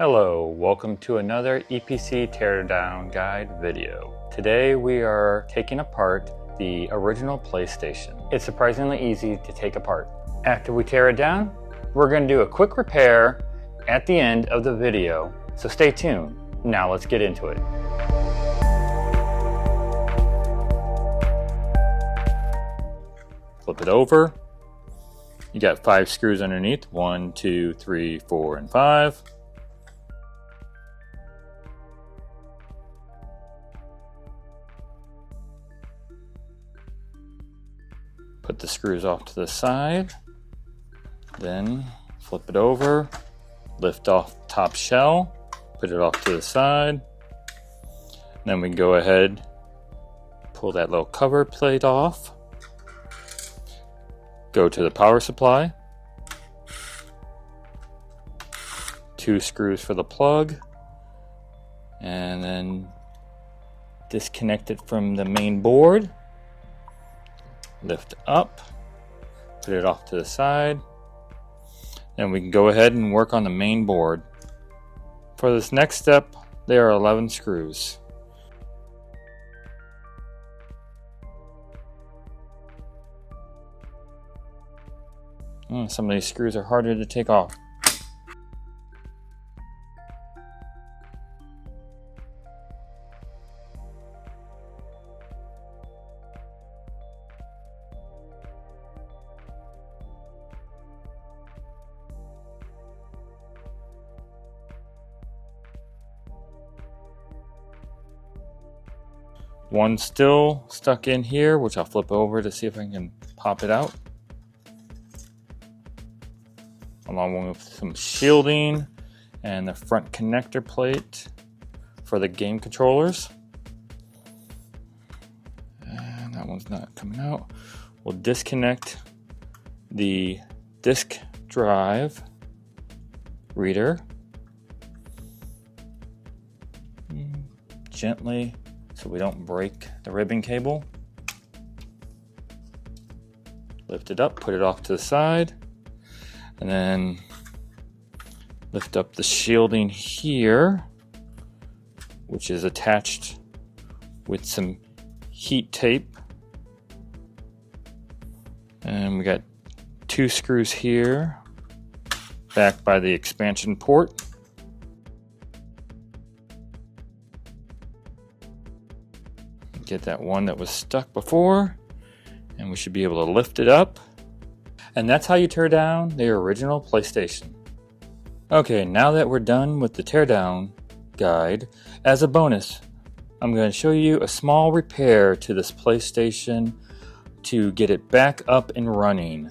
Hello, welcome to another EPC Teardown Guide video. Today we are taking apart the original PlayStation. It's surprisingly easy to take apart. After we tear it down, we're going to do a quick repair at the end of the video, so stay tuned. Now let's get into it. Flip it over. You got 5 screws underneath, 1, 2, 3, 4, and 5. Put the screws off to the side, then flip it over, lift off the top shell, put it off to the side. Then we can go ahead, pull that little cover plate off, go to the power supply, 2 screws for the plug, and then disconnect it from the main board. Lift up, put it off to the side. Then we can go ahead and work on the main board. For this next step, there are 11 screws. Some of these screws are harder to take off. One still stuck in here, which I'll flip over to see if I can pop it out. Along with some shielding and the front connector plate for the game controllers. And that one's not coming out. We'll disconnect the disk drive reader gently, so we don't break the ribbon cable. Lift it up, put it off to the side, and then lift up the shielding here, which is attached with some heat tape. And we got 2 screws here, back by the expansion port. Get that one that was stuck before, and we should be able to lift it up. And that's how you tear down the original PlayStation. Okay, now that we're done with the teardown guide, as a bonus, I'm going to show you a small repair to this PlayStation to get it back up and running.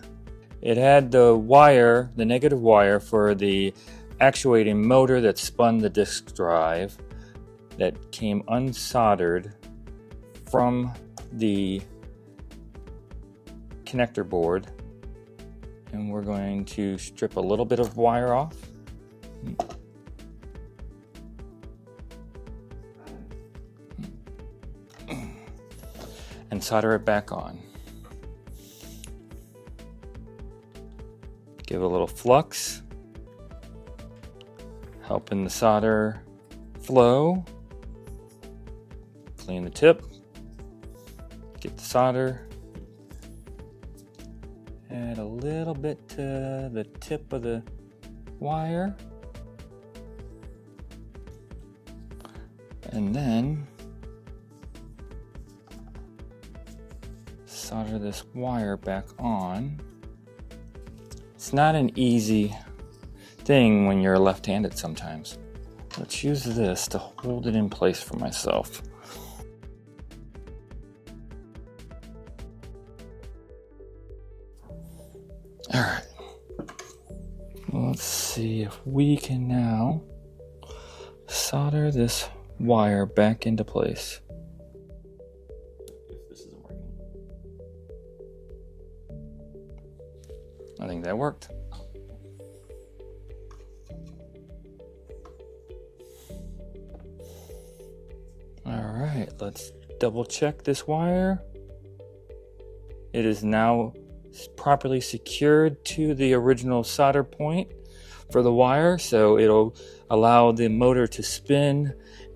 It had the wire, the negative wire for the actuating motor that spun the disk drive that came unsoldered from the connector board, and we're going to strip a little bit of wire off. And solder it back on. Give it a little flux, helping the solder flow. Clean the tip. Get the solder, add a little bit to the tip of the wire, and then solder this wire back on. It's not an easy thing when you're left-handed sometimes. Let's use this to hold it in place for myself. Alright, let's see if we can now solder this wire back into place. If this isn't working. I think that worked. Alright, let's double check this wire. It is now properly secured to the original solder point for the wire, so it'll allow the motor to spin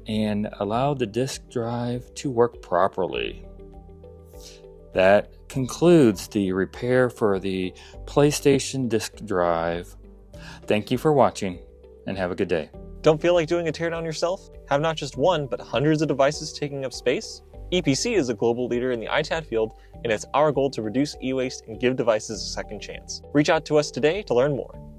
and allow the disk drive to work properly. That concludes the repair for the PlayStation disk drive. Thank you for watching, and have a good day. Don't feel like doing a teardown yourself? Have not just one, but hundreds of devices taking up space? EPC is a global leader in the ITAD field, and it's our goal to reduce e-waste and give devices a second chance. Reach out to us today to learn more.